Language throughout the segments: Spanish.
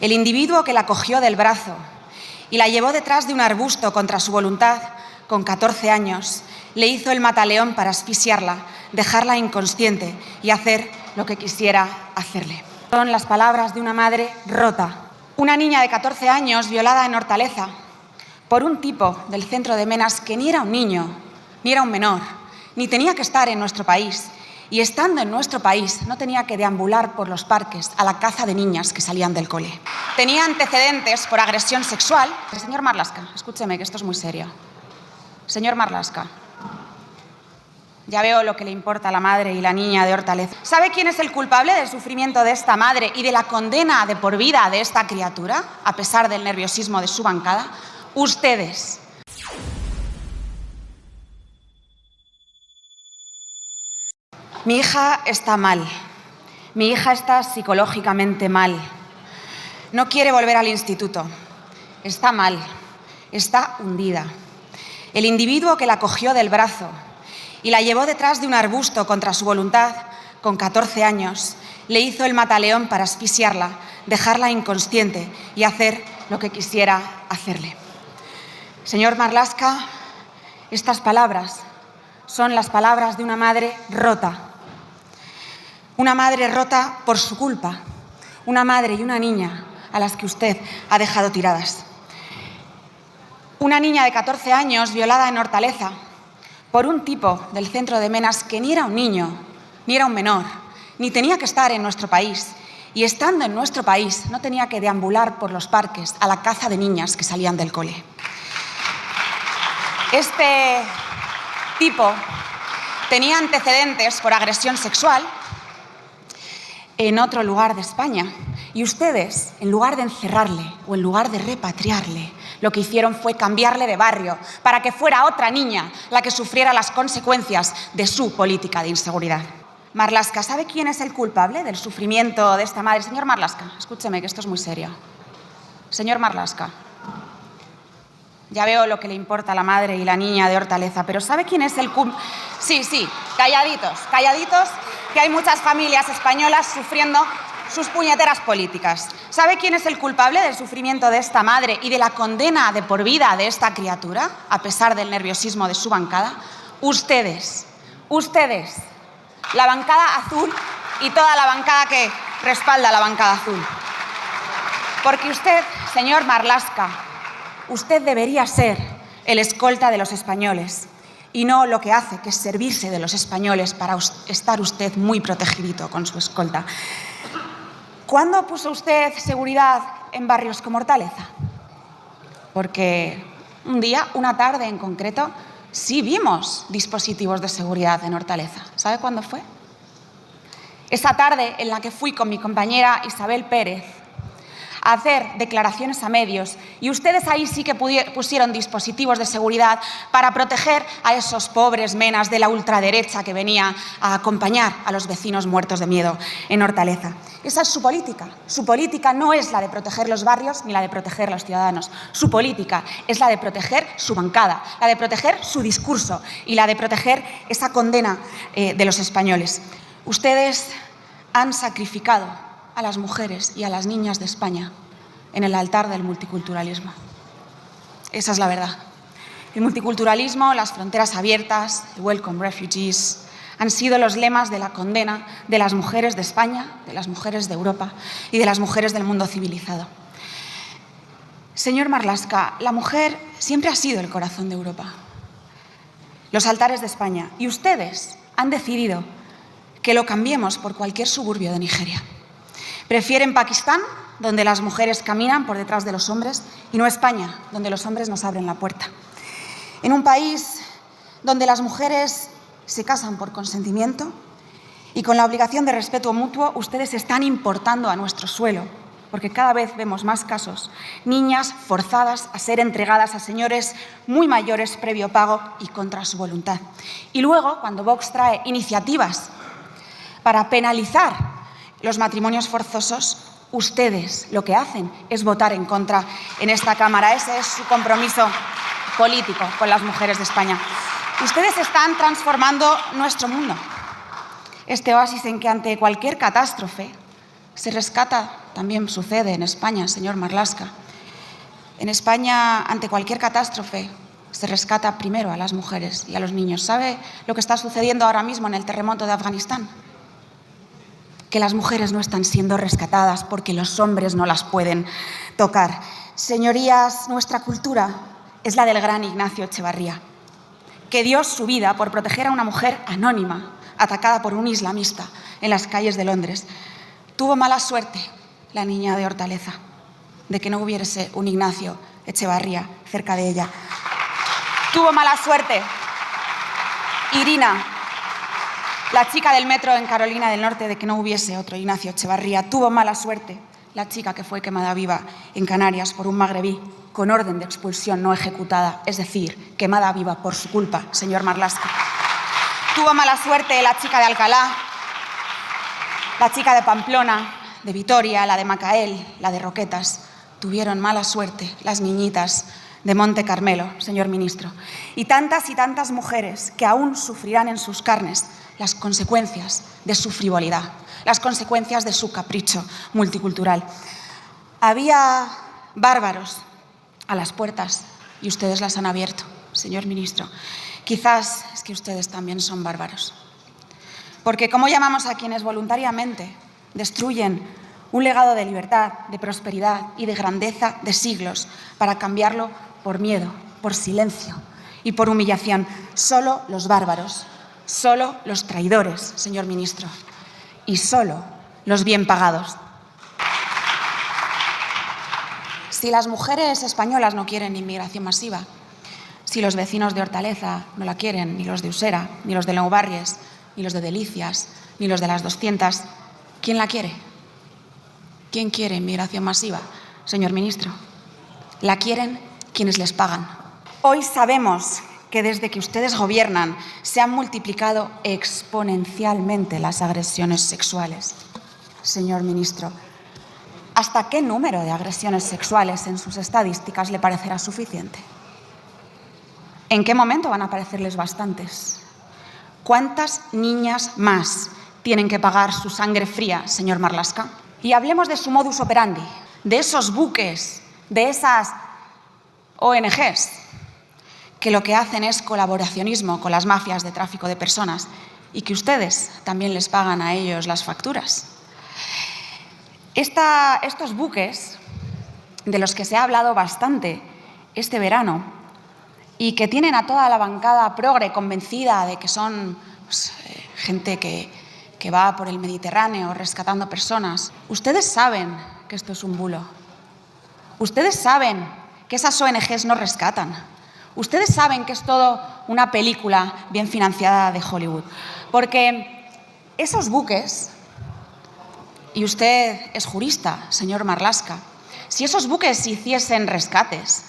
El individuo que la cogió del brazo y la llevó detrás de un arbusto contra su voluntad, con 14 años, le hizo el mataleón para asfixiarla, dejarla inconsciente y hacer lo que quisiera hacerle. Son las palabras de una madre rota. Una niña de 14 años violada en Hortaleza por un tipo del centro de Menas que ni era un niño, ni era un menor, ni tenía que estar en nuestro país. Y estando en nuestro país no tenía que deambular por los parques a la caza de niñas que salían del cole. Tenía antecedentes por agresión sexual. Señor Marlaska, escúcheme que esto es muy serio. Señor Marlaska, ya veo lo que le importa a la madre y la niña de Hortaleza. ¿Sabe quién es el culpable del sufrimiento de esta madre y de la condena de por vida de esta criatura, a pesar del nerviosismo de su bancada? Ustedes. Mi hija está mal. Mi hija está psicológicamente mal. No quiere volver al instituto. Está mal. Está hundida. El individuo que la cogió del brazo y la llevó detrás de un arbusto contra su voluntad, con 14 años, le hizo el mataleón para asfixiarla, dejarla inconsciente y hacer lo que quisiera hacerle. Señor Marlaska, estas palabras son las palabras de una madre rota. Una madre rota por su culpa. Una madre y una niña a las que usted ha dejado tiradas. Una niña de 14 años violada en Hortaleza por un tipo del centro de Menas que ni era un niño, ni era un menor, ni tenía que estar en nuestro país. Y estando en nuestro país no tenía que deambular por los parques a la caza de niñas que salían del cole. Este tipo tenía antecedentes por agresión sexual en otro lugar de España. Y ustedes, en lugar de encerrarle o en lugar de repatriarle, lo que hicieron fue cambiarle de barrio para que fuera otra niña la que sufriera las consecuencias de su política de inseguridad. Marlaska, ¿sabe quién es el culpable del sufrimiento de esta madre? Señor Marlaska, escúcheme que esto es muy serio. Señor Marlaska, ya veo lo que le importa a la madre y la niña de Hortaleza, pero ¿sabe quién es el culpable? Sí, calladitos, que hay muchas familias españolas sufriendo sus puñeteras políticas. ¿Sabe quién es el culpable del sufrimiento de esta madre y de la condena de por vida de esta criatura, a pesar del nerviosismo de su bancada? Ustedes, la bancada azul y toda la bancada que respalda la bancada azul. Porque usted, señor Marlaska, usted debería ser el escolta de los españoles y no lo que hace, que es servirse de los españoles para estar usted muy protegidito con su escolta. ¿Cuándo puso usted seguridad en barrios como Hortaleza? Porque un día, una tarde en concreto, sí vimos dispositivos de seguridad en Hortaleza. ¿Sabe cuándo fue? Esa tarde en la que fui con mi compañera Isabel Pérez a hacer declaraciones a medios y ustedes ahí sí que pusieron dispositivos de seguridad para proteger a esos pobres menas de la ultraderecha que venía a acompañar a los vecinos muertos de miedo en Hortaleza. Esa es su política. Su política no es la de proteger los barrios ni la de proteger a los ciudadanos. Su política es la de proteger su bancada, la de proteger su discurso y la de proteger esa condena de los españoles. Ustedes han sacrificado a las mujeres y a las niñas de España en el altar del multiculturalismo. Esa es la verdad. El multiculturalismo, las fronteras abiertas, el Welcome Refugees, han sido los lemas de la condena de las mujeres de España, de las mujeres de Europa y de las mujeres del mundo civilizado. Señor Marlaska, la mujer siempre ha sido el corazón de Europa, los altares de España, y ustedes han decidido que lo cambiemos por cualquier suburbio de Nigeria. Prefieren Pakistán, donde las mujeres caminan por detrás de los hombres, y no España, donde los hombres nos abren la puerta. En un país donde las mujeres se casan por consentimiento y con la obligación de respeto mutuo, ustedes están importando a nuestro suelo, porque cada vez vemos más casos, niñas forzadas a ser entregadas a señores muy mayores previo pago y contra su voluntad. Y luego, cuando Vox trae iniciativas para penalizar los matrimonios forzosos, ustedes lo que hacen es votar en contra en esta Cámara. Ese es su compromiso político con las mujeres de España. Ustedes están transformando nuestro mundo. Este oasis en que ante cualquier catástrofe se rescata también sucede en España, señor Marlaska. En España, ante cualquier catástrofe, se rescata primero a las mujeres y a los niños. ¿Sabe lo que está sucediendo ahora mismo en el terremoto de Afganistán? Que las mujeres no están siendo rescatadas porque los hombres no las pueden tocar. Señorías, nuestra cultura es la del gran Ignacio Echevarría, que dio su vida por proteger a una mujer anónima, atacada por un islamista en las calles de Londres. Tuvo mala suerte la niña de Hortaleza de que no hubiese un Ignacio Echevarría cerca de ella. Tuvo mala suerte Irina, la chica del metro en Carolina del Norte, de que no hubiese otro Ignacio Echevarría. Tuvo mala suerte la chica que fue quemada viva en Canarias por un magrebí con orden de expulsión no ejecutada, es decir, quemada viva por su culpa, señor Marlaska. Tuvo mala suerte la chica de Alcalá, la chica de Pamplona, de Vitoria, la de Macael, la de Roquetas. Tuvieron mala suerte las niñitas de Monte Carmelo, señor ministro. Y tantas mujeres que aún sufrirán en sus carnes las consecuencias de su frivolidad, las consecuencias de su capricho multicultural. Había bárbaros a las puertas y ustedes las han abierto, señor ministro. Quizás es que ustedes también son bárbaros. Porque ¿cómo llamamos a quienes voluntariamente destruyen un legado de libertad, de prosperidad y de grandeza de siglos para cambiarlo por miedo, por silencio y por humillación? Solo los bárbaros, solo los traidores, señor ministro, y solo los bien pagados. Si las mujeres españolas no quieren inmigración masiva, si los vecinos de Hortaleza no la quieren, ni los de Usera, ni los de Nou Barries, ni los de Delicias, ni los de las 200, ¿quién la quiere? ¿Quién quiere inmigración masiva, señor ministro? La quieren quienes les pagan. Hoy sabemos que desde que ustedes gobiernan se han multiplicado exponencialmente las agresiones sexuales. Señor ministro, ¿hasta qué número de agresiones sexuales en sus estadísticas le parecerá suficiente? ¿En qué momento van a parecerles bastantes? ¿Cuántas niñas más tienen que pagar su sangre fría, señor Marlaska? Y hablemos de su modus operandi, de esos buques, de esas ONGs, que lo que hacen es colaboracionismo con las mafias de tráfico de personas y que ustedes también les pagan a ellos las facturas. Estos buques, de los que se ha hablado bastante este verano y que tienen a toda la bancada progre convencida de que son gente que va por el Mediterráneo rescatando personas, ustedes saben que esto es un bulo. Ustedes saben que esas ONGs no rescatan. Ustedes saben que es todo una película bien financiada de Hollywood. Porque esos buques, y usted es jurista, señor Marlaska, si esos buques hiciesen rescates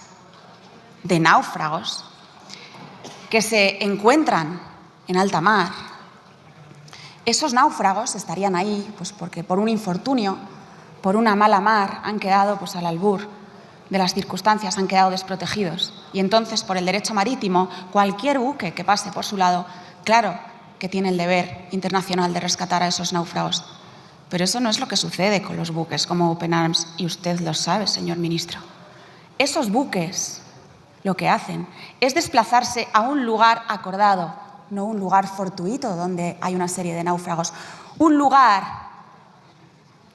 de náufragos que se encuentran en alta mar, esos náufragos estarían ahí pues porque por un infortunio, por una mala mar, han quedado pues al albur de las circunstancias, han quedado desprotegidos. Y entonces, por el derecho marítimo, cualquier buque que pase por su lado, claro que tiene el deber internacional de rescatar a esos náufragos. Pero eso no es lo que sucede con los buques como Open Arms, y usted lo sabe, señor ministro. Esos buques lo que hacen es desplazarse a un lugar acordado, no un lugar fortuito donde hay una serie de náufragos. Un lugar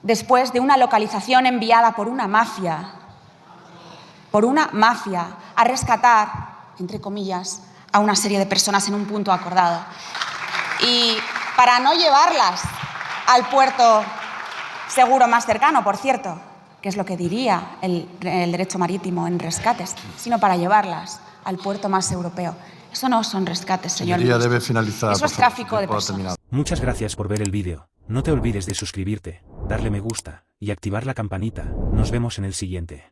después de una localización enviada por una mafia, a rescatar, entre comillas, a una serie de personas en un punto acordado. Y para no llevarlas al puerto seguro más cercano, por cierto, que es lo que diría el derecho marítimo en rescates, sino para llevarlas al puerto más europeo. Eso no son rescates, señor ministro. Debe finalizar. Eso es tráfico de personas. Muchas gracias por ver el vídeo. No te olvides de suscribirte, darle me gusta y activar la campanita. Nos vemos en el siguiente.